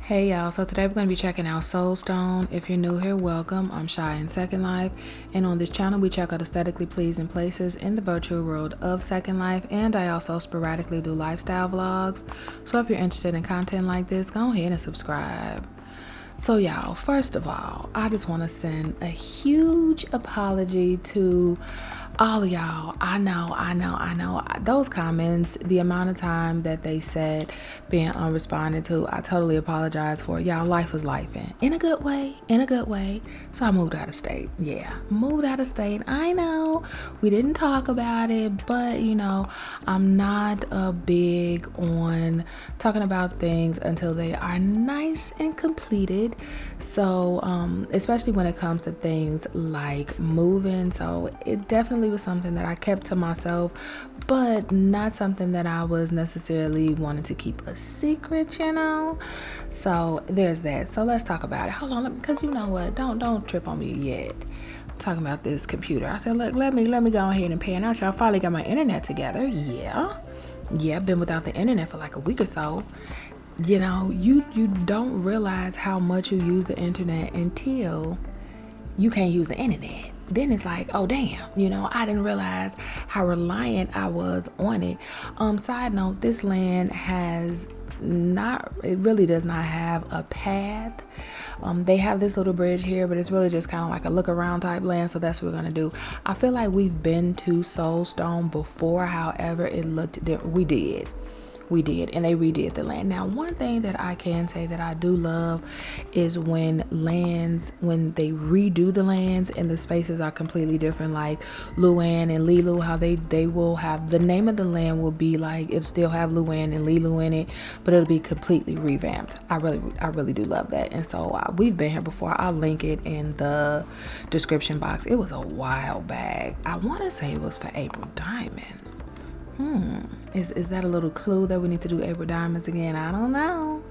Hey y'all, so today we're going to be checking out Soulstone. If you're new here, welcome. I'm Shy in Second Life, and on this channel we check out aesthetically pleasing places in the virtual world of Second Life, and I also sporadically do lifestyle vlogs. So if you're interested in content like this, go ahead and subscribe. So y'all, first of all, I just want to send a huge apology to all of y'all. I know. Those comments, the amount of time that they said being unresponded to, I totally apologize for. Y'all, life was life in a good way, So I moved out of state. Yeah, moved out of state. I know we didn't talk about it, but I'm not big on talking about things until they are nice and completed. So, especially when it comes to things like moving. So it definitely was something that I kept to myself, but not something that I was necessarily wanting to keep a secret, So there's that. So let's talk about it. Hold on, because you know what? Don't trip on me yet. I'm talking about this computer. I said, look, let me go ahead and pan out. Y'all finally got my internet together. Yeah, I've been without the internet for like a week or so. You don't realize how much you use the internet until you can't use the internet. Then it's like, oh damn, I didn't realize how reliant I was on it. Side note, this land it really does not have a path. They have this little bridge here, but it's really just kind of like a look around type land. So that's what we're gonna do. I feel like we've been to Soulstone before, however it looked different. We did, and they redid the land. Now, one thing that I can say that I do love is when they redo the lands and the spaces are completely different, like Luann and Lilu, how they will have, the name of the land will be like, it'll still have Luann and Lilu in it, but it'll be completely revamped. I really do love that. And so we've been here before. I'll link it in the description box. It was a while back. I want to say it was for April Diamonds. Is that a little clue that we need to do April Diamonds again? I don't know.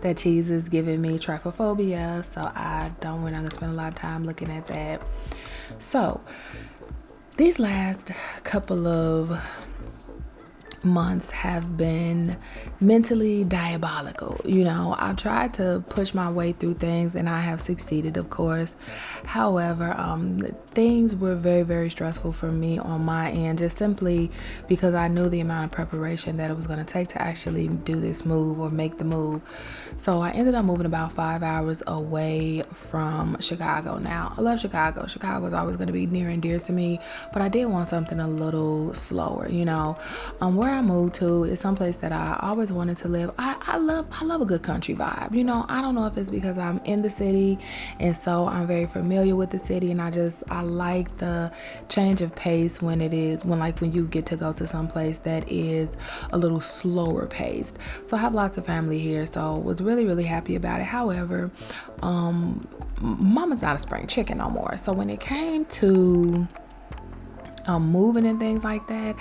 That cheese is giving me trypophobia, so we're not gonna spend a lot of time looking at that. So these last couple of months have been mentally diabolical. I've tried to push my way through things and I have succeeded, of course. However, things were very, very stressful for me on my end, just simply because I knew the amount of preparation that it was going to take to actually do this move or make the move. So I ended up moving about 5 hours away from Chicago. Now, I love Chicago. Chicago is always going to be near and dear to me, but I did want something a little slower. Where I moved to is someplace that I always wanted to live. I love a good country vibe. I don't know if it's because I'm in the city and so I'm very familiar with the city, and I like the change of pace when you get to go to some place that is a little slower paced. So I have lots of family here, so was really, really happy about it. However, mama's not a spring chicken no more. So when it came to moving and things like that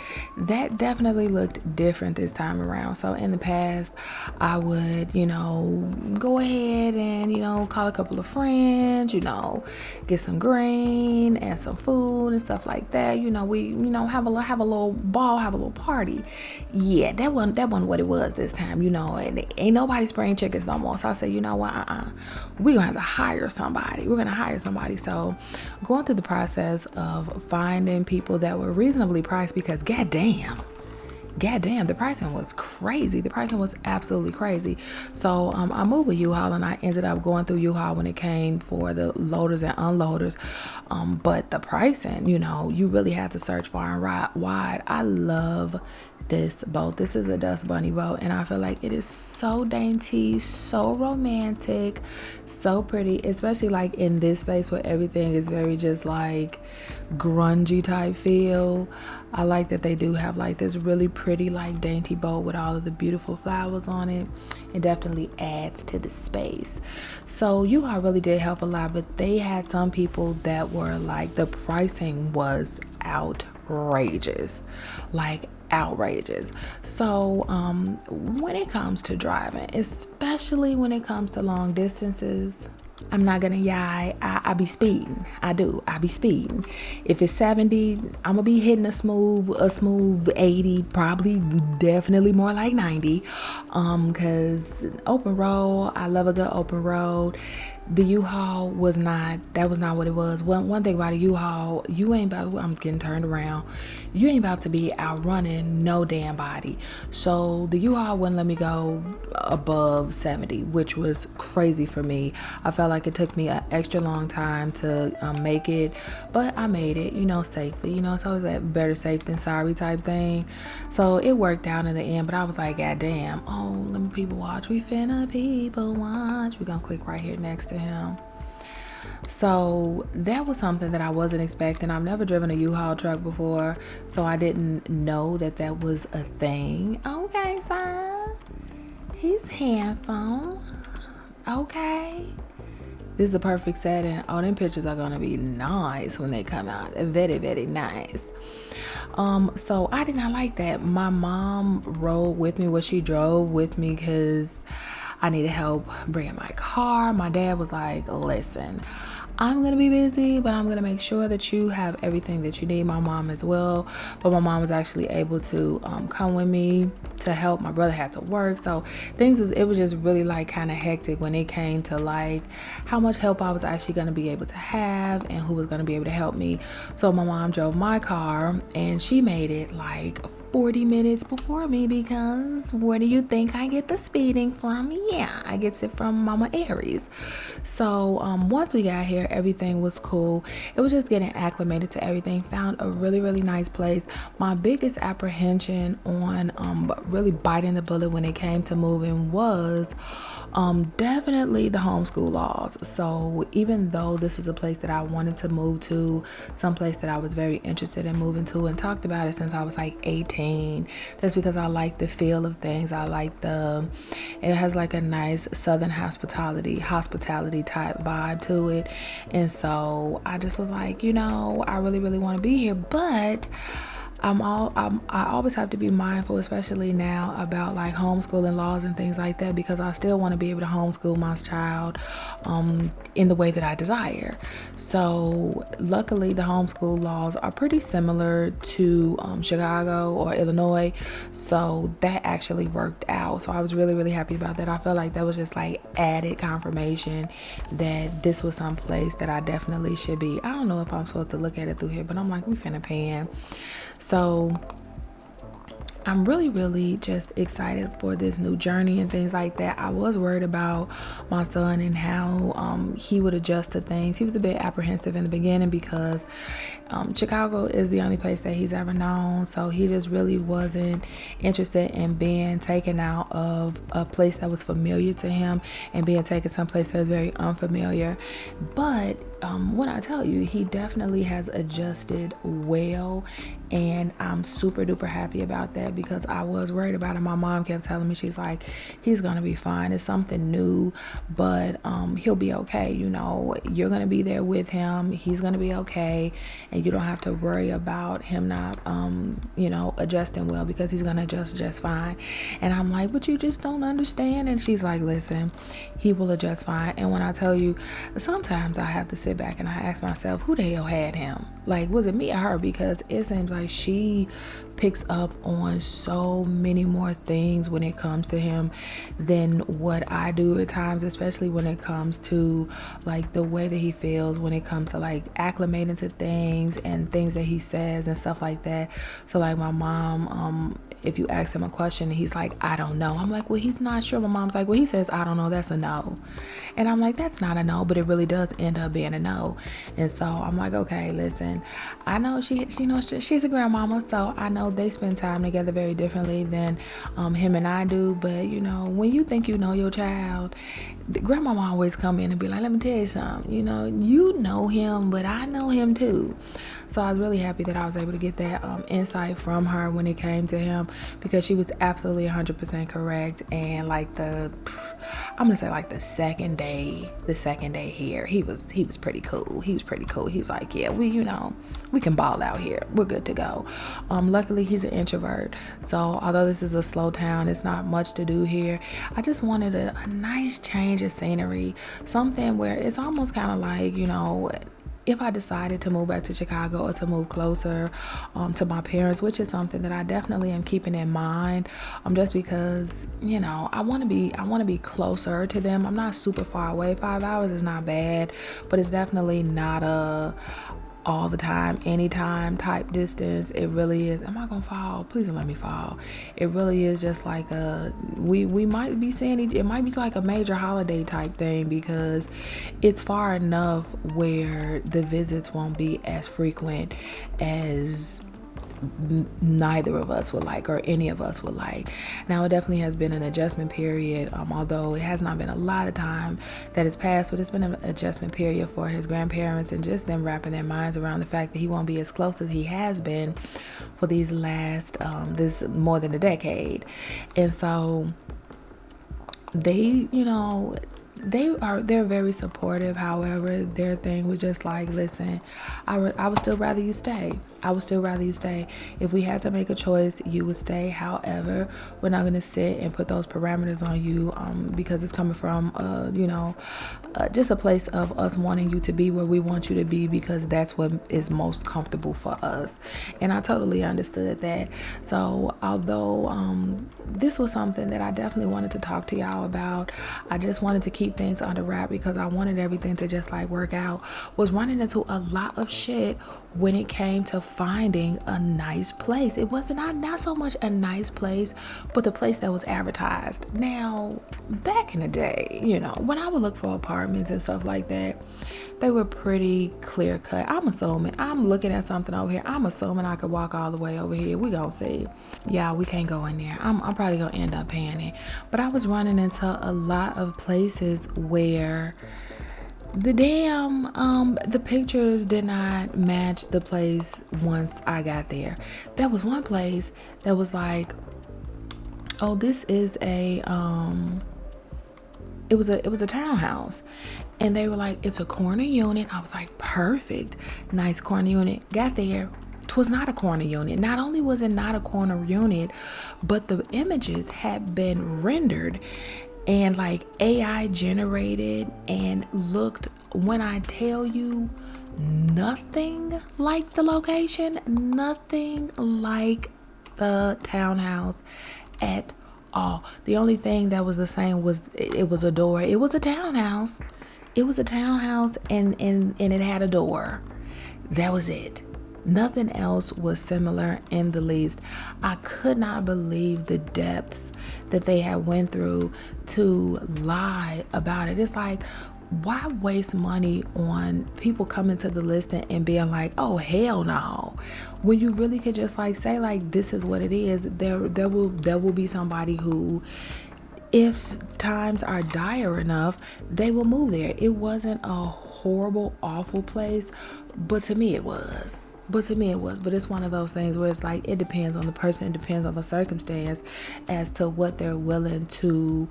definitely looked different this time around. So in the past, I would, go ahead and, call a couple of friends, get some green and some food and stuff like that. We, have a little ball, have a little party. Yeah, that wasn't what it was this time, and ain't nobody spring chickens no more. So I said, you know what, we're gonna have to hire somebody. So going through the process of finding people that were reasonably priced, because goddamn, the pricing was crazy. The pricing was absolutely crazy. So I moved with U-Haul, and I ended up going through U-Haul when it came for the loaders and unloaders. But the pricing, you really had to search far and wide. I love this boat. This is a Dust Bunny boat, and I feel like it is so dainty, so romantic, so pretty, especially like in this space where everything is very just like grungy type feel. I like that they do have like this really pretty like dainty boat with all of the beautiful flowers on it. It definitely adds to the space. So U-Haul really did help a lot, but they had some people that were like, the pricing was outrageous. So when it comes to driving, especially when it comes to long distances, I'm not gonna lie, I be speeding. I be speeding. If it's 70, I'm gonna be hitting a smooth 80, probably definitely more like 90. Cause open road, I love a good open road. The U-Haul was not what it was. One thing about a U-Haul, you ain't about, I'm getting turned around, you ain't about to be outrunning no damn body. So the U-Haul wouldn't let me go above 70, which was crazy for me. I felt like it took me an extra long time to make it, but I made it, safely. It's always that better safe than sorry type thing. So it worked out in the end, but I was like, God damn, oh, let me people watch. We finna people watch. We're gonna click right here next to him. So that was something that I wasn't expecting. I've never driven a U-Haul truck before, so I didn't know that was a thing. Okay, sir. He's handsome. Okay. This is the perfect setting. Oh, them pictures are gonna be nice when they come out. Very, very nice. So I did not like that. My mom rode with me. She drove with me because I needed help bringing my car. My dad was like, listen, I'm gonna be busy, but I'm gonna make sure that you have everything that you need. My mom as well, but my mom was actually able to come with me to help. My brother had to work, so it was just really like kind of hectic when it came to like how much help I was actually gonna be able to have and who was gonna be able to help me. So my mom drove my car and she made it like 40 minutes before me, because where do you think I get the speeding from? Yeah, I get it from Mama Aries. So once we got here, everything was cool. It was just getting acclimated to everything. Found a really, really nice place. My biggest apprehension on really biting the bullet when it came to moving was definitely the homeschool laws. So even though this was a place that I wanted to move to, someplace that I was very interested in moving to and talked about it since I was like 18, just because I like the feel of things. I like it has like a nice southern hospitality type vibe to it. And so I just was like, I really, really want to be here, but I always have to be mindful, especially now, about like homeschooling laws and things like that, because I still want to be able to homeschool my child in the way that I desire. So luckily the homeschool laws are pretty similar to Chicago or Illinois, so that actually worked out. So I was really, really happy about that. I felt like that was just like added confirmation that this was some place that I definitely should be. I don't know if I'm supposed to look at it through here, but I'm like, we finna pan. So I'm really, really just excited for this new journey and things like that. I was worried about my son and how he would adjust to things. He was a bit apprehensive in the beginning because Chicago is the only place that he's ever known. So he just really wasn't interested in being taken out of a place that was familiar to him and being taken someplace that was very unfamiliar. But when I tell you, he definitely has adjusted well, and I'm super duper happy about that, because I was worried about him. My mom kept telling me, she's like, he's gonna be fine. It's something new, but he'll be okay. You're gonna be there with him. He's gonna be okay, and you don't have to worry about him not adjusting well, because he's gonna adjust just fine. And I'm like, but you just don't understand. And she's like, listen, he will adjust fine. And when I tell you, sometimes I have to sit back and I ask myself, who the hell had him? Like, was it me or her? Because it seems like she picks up on so many more things when it comes to him than what I do at times, especially when it comes to like the way that he feels, when it comes to like acclimating to things and things that he says and stuff like that. So like my mom, if you ask him a question and he's like, I don't know, I'm like, well, he's not sure. My mom's like, well, he says I don't know, that's a no. And I'm like, that's not a no, but it really does end up being a no. And so I'm like, okay, listen, I know she's a grandmama, so I know they spend time together very differently than him and I do. But when you think you know your child, the grandmama always come in and be like, let me tell you something, you know him, but I know him too. So I was really happy that I was able to get that insight from her when it came to him, because she was absolutely 100% correct. And like I'm gonna say like the second day here, he was pretty cool. He was like, yeah, we can ball out here, we're good to go. Luckily he's an introvert, so although this is a slow town, it's not much to do here. I just wanted a nice change of scenery, something where it's almost kind of like, if I decided to move back to Chicago or to move closer to my parents, which is something that I definitely am keeping in mind, just because I want to be closer to them. I'm not super far away. 5 hours is not bad, but it's definitely not a all the time, anytime type distance. It really is. Am I gonna fall? Please don't let me fall. It really is just like we might be saying it might be like a major holiday type thing, because it's far enough where the visits won't be as frequent as neither of us would like, or any of us would like. Now, it definitely has been an adjustment period, although it has not been a lot of time that has passed, but it's been an adjustment period for his grandparents, and just them wrapping their minds around the fact that he won't be as close as he has been for these last this more than a decade. And so they're very supportive. However, their thing was just like, listen, I would still rather you stay. If we had to make a choice, you would stay. However, we're not going to sit and put those parameters on you, because it's coming from just a place of us wanting you to be where we want you to be, because that's what is most comfortable for us. And I totally understood that. So although this was something that I definitely wanted to talk to y'all about, I just wanted to keep things under wrap because I wanted everything to just like work out. Was running into a lot of shit when it came to finding a nice place. It wasn't not so much a nice place, but the place that was advertised. Now, back in the day, when I would look for apartments and stuff like that, they were pretty clear cut. I'm assuming, I'm looking at something over here, I'm assuming I could walk all the way over here. We gonna see. Yeah, we can't go in there. I'm probably gonna end up paying it. But I was running into a lot of places where the pictures did not match the place once I got there. There was one place that was like, oh, this is it was a townhouse, and they were like, it's a corner unit. I was like, perfect, nice corner unit. Got there, it was not a corner unit. Not only was it not a corner unit, but the images had been rendered and like AI generated and looked, when I tell you, nothing like the location, nothing like the townhouse at all. The only thing that was the same was it was a door. It was a townhouse. And it had a door. That was it. Nothing else was similar in the least. I could not believe the depths that they had went through to lie about it. It's like, why waste money on people coming to the listing and being like, oh hell no, when you really could just like say like, this is what it is. There will be somebody who, if times are dire enough, they will move there. It wasn't a horrible, awful place, but to me it was. But it's one of those things where it's like, it depends on the person, it depends on the circumstance as to what they're willing to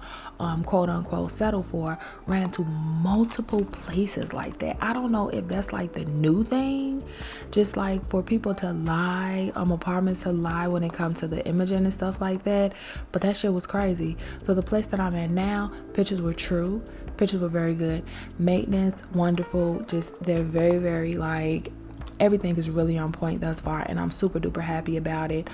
quote unquote settle for. Ran into multiple places like that. I don't know if that's like the new thing, just like for people to lie, apartments to lie when it comes to the imaging and stuff like that, but that shit was crazy. So the place that I'm at now, pictures were true, pictures were very good, maintenance wonderful, just they're very, very like, everything is really on point thus far, and I'm super duper happy about it.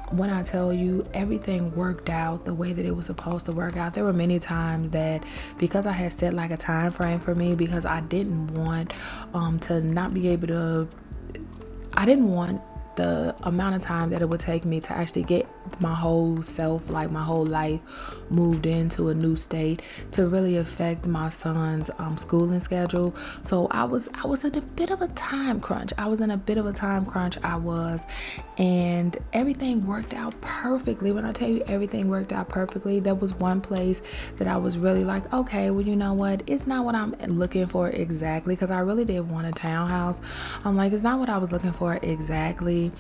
When I tell you everything worked out the way that it was supposed to work out, there were many times that, because I had set like a time frame for me, because I didn't want to not be able to, I didn't want the amount of time that it would take me to actually get my whole self, like my whole life, moved into a new state to really affect my son's schooling schedule. So I was in a bit of a time crunch. And everything worked out perfectly. When I tell you everything worked out perfectly, there was one place that I was really like, okay, well, you know what? It's not what I'm looking for exactly, because I really did want a townhouse. I'm like, it's not what I was looking for exactly,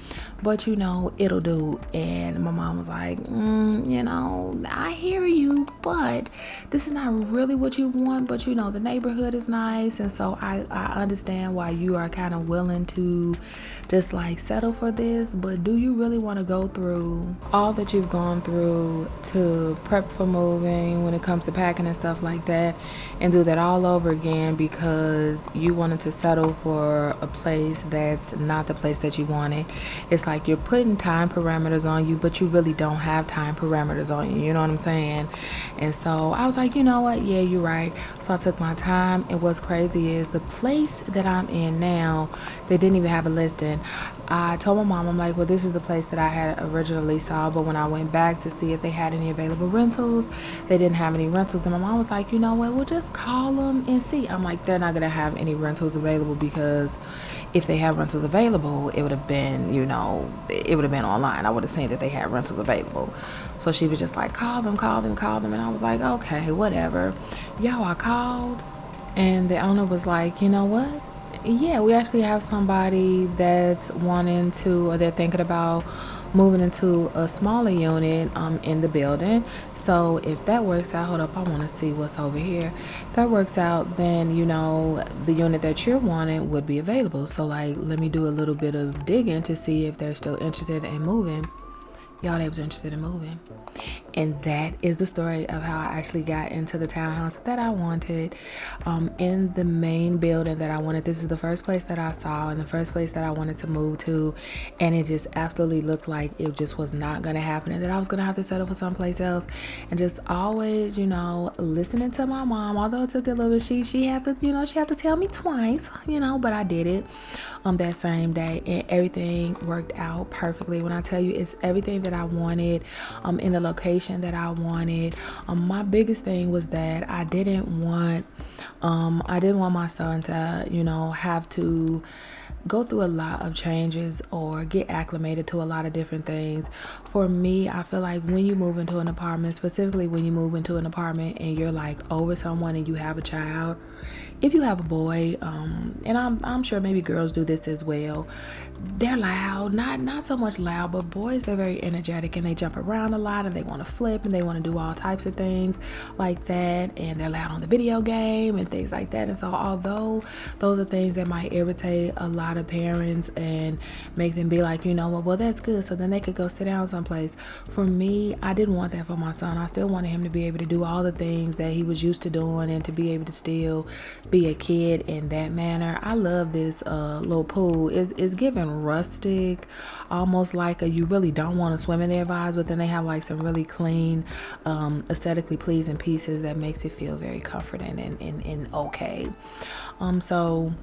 but it'll do. And my mom was like, I hear you, but this is not really what you want. But you know, the neighborhood is nice, and so I understand why you are kind of willing to just like settle for this. But do you really want to go through all that you've gone through to prep for moving when it comes to packing and stuff like that, and do that all over again because you wanted to settle for a place that's not the place that you wanted? It's like you're putting time parameters on you, but you really don't have time parameters on you. You know what I'm saying? And so I was like, you know what? Yeah, you're right. So I took my time. And what's crazy is the place that I'm in now, they didn't even have a listing. I told my mom, I'm like, well, this is the place that I had originally saw, but when I went back to see if they had any available rentals, they didn't have any rentals. And my mom was like, you know what? We'll just call them and see. I'm like, they're not going to have any rentals available, because if they have rentals available, it would have been, you know, it would have been online. I would have seen that they had rentals available. So she was just like, call them. And I was like, okay, whatever. Y'all, I called, and the owner was like, you know what? Yeah, we actually have somebody that's wanting to, or they're thinking about moving into a smaller unit in the building. So if that works out, hold up, I want to see what's over here. If that works out, then you know the unit that you're wanting would be available. So like, let me do a little bit of digging to see if they're still interested in moving. Y'all, they was interested in moving. And that is the story of how I actually got into the townhouse that I wanted, in the main building that I wanted. This is the first place that I saw and the first place that I wanted to move to, and it just absolutely looked like it just was not going to happen, and that I was going to have to settle for someplace else. And just always, you know, listening to my mom, although it took a little bit, she had to, you know, she had to tell me twice, you know, but I did it that same day, and everything worked out perfectly. When I tell you, it's everything that I wanted, in the location that I wanted. My biggest thing was that I didn't want my son to, you know, have to go through a lot of changes or get acclimated to a lot of different things. For me, I feel like when you move into an apartment, specifically when you move into an apartment and you're like over someone and you have a child, if you have a boy, and I'm sure maybe girls do this as well, they're loud, not so much loud, but boys, they're very energetic and they jump around a lot and they want to flip and they want to do all types of things like that, and they're loud on the video game and things like that. And so although those are things that might irritate a lot of parents and make them be like, you know what, well, that's good, so then they could go sit down someplace. For me, I didn't want that for my son. I still wanted him to be able to do all the things that he was used to doing and to be able to still be a kid in that manner. I love this little pool. It's giving rustic, almost like a you really don't want to swim in there vibes, but then they have like some really clean, aesthetically pleasing pieces that makes it feel very comforting and okay. So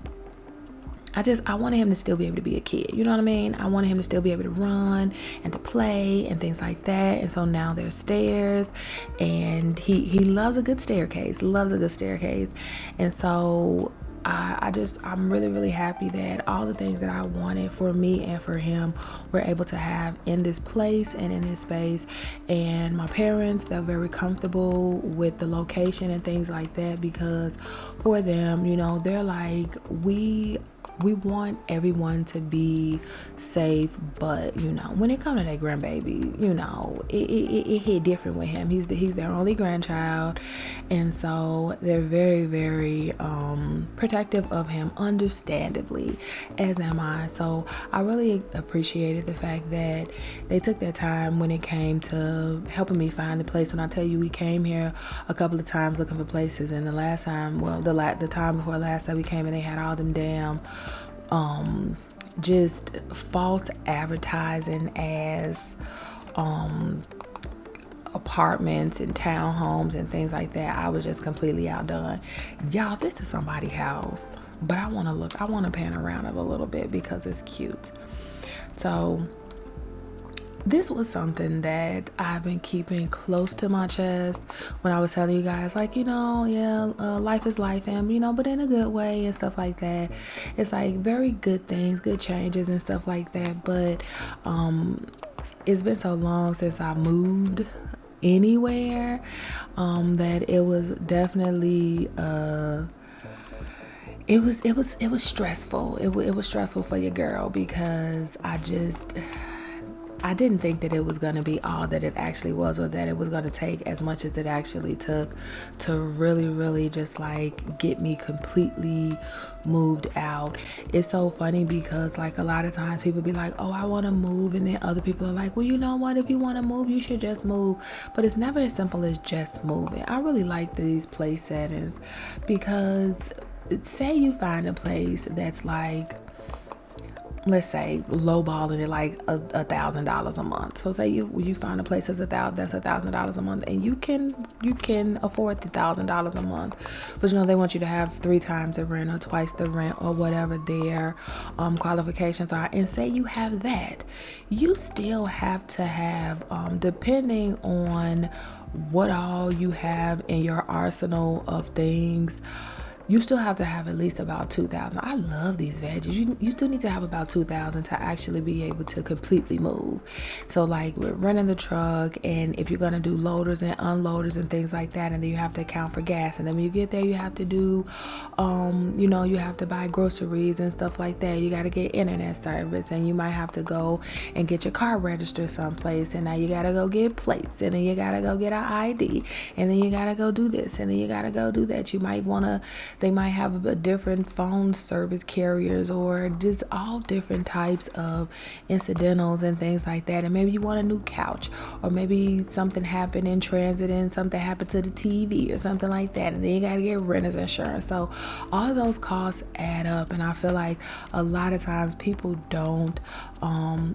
I wanted him to still be able to be a kid. You know what I mean? I wanted him to still be able to run and to play and things like that. And so now there's stairs, and he loves a good staircase, And so I'm really, really happy that all the things that I wanted for me and for him were able to have in this place and in this space. And my parents, they're very comfortable with the location and things like that, because for them, you know, they're like, we want everyone to be safe, but you know, when it comes to that grandbaby, you know, it hit different with him. He's their only grandchild, and so they're very, very protective of him, understandably, as am I. So I really appreciated the fact that they took their time when it came to helping me find the place. When I tell you, we came here a couple of times looking for places, and the last time, well, the time before last that we came, and they had all them damn just false advertising as apartments and townhomes and things like that. I was just completely outdone. Y'all, this is somebody's house, but I want to pan around it a little bit because it's cute. So this was something that I've been keeping close to my chest when I was telling you guys, like, you know, life is life, and, you know, but in a good way and stuff like that. It's like very good things, good changes and stuff like that. But it's been so long since I moved anywhere that it was definitely it was stressful. It was stressful for your girl, because I didn't think that it was going to be all that it actually was, or that it was going to take as much as it actually took to really, really just like get me completely moved out. It's so funny because like a lot of times people be like, oh, I want to move. And then other people are like, well, you know what? If you want to move, you should just move. But it's never as simple as just moving. I really like these place settings because say you find a place that's like, let's say lowballing it like $1,000 a month. So say you find a place that's $1,000 a month, and you can afford $1,000 a month, but they want you to have 3 times the rent or twice the rent or whatever their qualifications are. And say you have that, you still have to have depending on what all you have in your arsenal of things, you still have to have at least about 2,000. I love these veggies. You still need to have about 2,000 to actually be able to completely move. So like we're renting the truck, and if you're gonna do loaders and unloaders and things like that, and then you have to account for gas, and then when you get there you have to do you have to buy groceries and stuff like that. You got to get internet service, and you might have to go and get your car registered someplace, and now you got to go get plates, and then you got to go get an ID, and then you got to go do this, and then you got to go do that. They might have a different phone service carriers, or just all different types of incidentals and things like that. And maybe you want a new couch, or maybe something happened in transit and something happened to the TV or something like that, and then you got to get renter's insurance. So all of those costs add up, and I feel like a lot of times people don't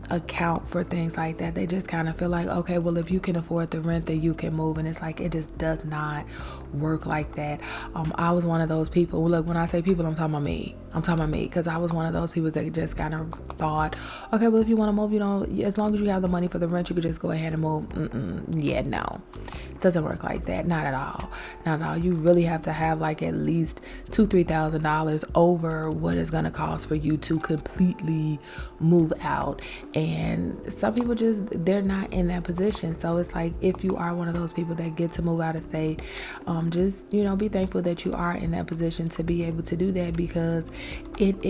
account for things like that. They just kind of feel like, okay, well, if you can afford the rent, then you can move. And it's like, it just does not work like that. I was one of those people. Look, when I say people, I'm talking about me, because I was one of those people that just kind of thought, okay, well, if you want to move, as long as you have the money for the rent, you could just go ahead and move. Yeah, no, it doesn't work like that. Not at all. You really have to have like at least $2,000-$3,000 over what it's going to cost for you to completely move out. And some people they're not in that position. So it's like, if you are one of those people that get to move out of state, just be thankful that you are in that position to be able to do that, because it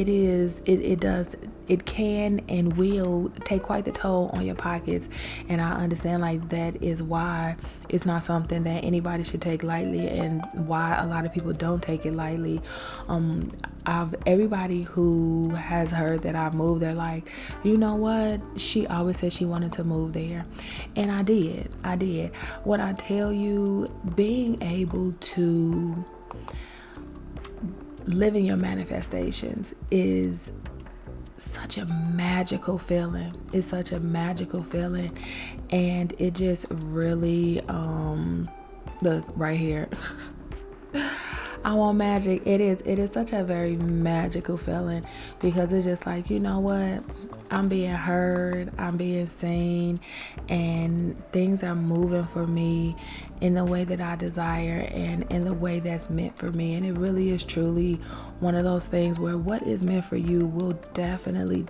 can and will take quite the toll on your pockets. And I understand like that is why it's not something that anybody should take lightly, and why a lot of people don't take it lightly. Everybody who has heard that I moved, they're like, you know what, she always said she wanted to move there. And I did. When I tell you, being able to live in your manifestations is such a magical feeling. It's such a magical feeling. And it just really, look right here. I want magic. It is such a very magical feeling, because it's just like, you know what? I'm being heard, I'm being seen, and things are moving for me in the way that I desire and in the way that's meant for me. And it really is truly one of those things where what is meant for you will definitely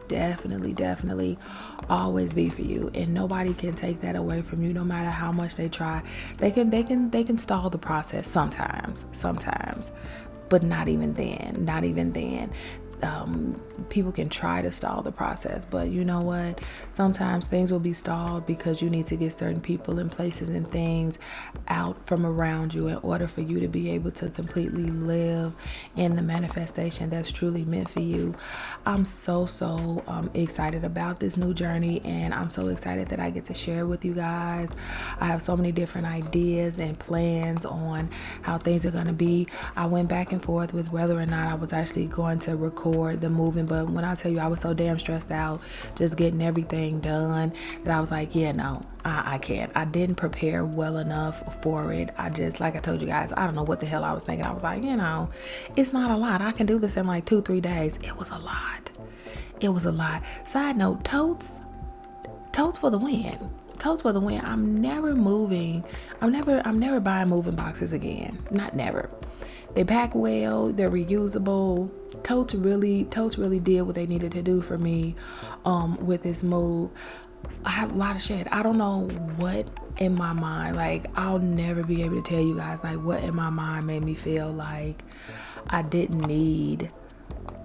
always be for you, and nobody can take that away from you, no matter how much they try. They can stall the process sometimes, but not even then. People can try to stall the process, but you know what? Sometimes things will be stalled because you need to get certain people and places and things out from around you in order for you to be able to completely live in the manifestation that's truly meant for you. I'm so excited about this new journey, and I'm so excited that I get to share with you guys. I have so many different ideas and plans on how things are going to be. I went back and forth with whether or not I was actually going to record the moving, but when I tell you I was so damn stressed out just getting everything done, that I was like, yeah, no, I can't. I didn't prepare well enough for it. I just, like I told you guys, I don't know what the hell I was thinking. I was like, it's not a lot. I can do this in like 2-3 days. It was a lot. Side note, totes for the win. I'm never buying moving boxes again. Not never. They pack well, they're reusable. Totes really did what they needed to do for me with this move. I have a lot of shit. I don't know what in my mind, like I'll never be able to tell you guys like what in my mind made me feel like I didn't need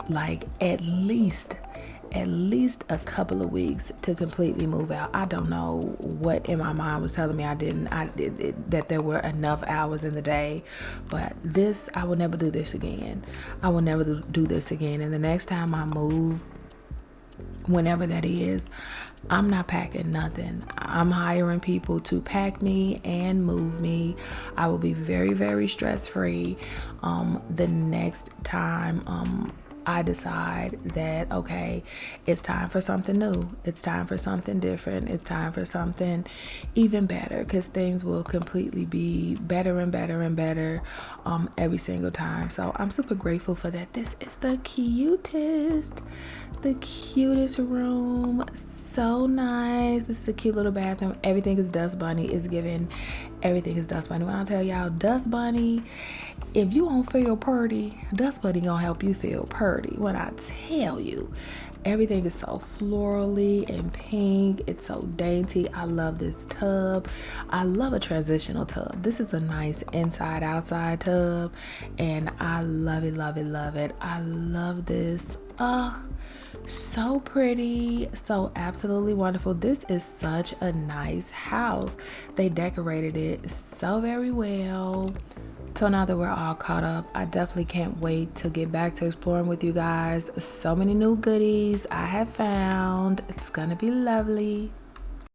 like at least at least a couple of weeks to completely move out. I don't know what in my mind was telling me that there were enough hours in the day, but I will never do this again. I will never do this again. And the next time I move, whenever that is, I'm not packing nothing. I'm hiring people to pack me and move me. I will be very, very stress-free the next time I decide that, okay, it's time for something new. It's time for something different. It's time for something even better, because things will completely be better and better and better every single time. So I'm super grateful for that. This is the cutest room. So nice. This is a cute little bathroom. Everything is Dust Bunny. Everything is Dust Bunny. When I tell y'all, Dust Bunny, if you don't feel purty, Dust Bunny gonna help you feel purty. When I tell you, everything is so florally and pink. It's so dainty. I love this tub. I love a transitional tub. This is a nice inside outside tub, and I love it, love it, love it. I love this. So pretty, so absolutely wonderful. This is such a nice house. They decorated it so very well. So now that we're all caught up, I definitely can't wait to get back to exploring with you guys. So many new goodies I have found. It's gonna be lovely.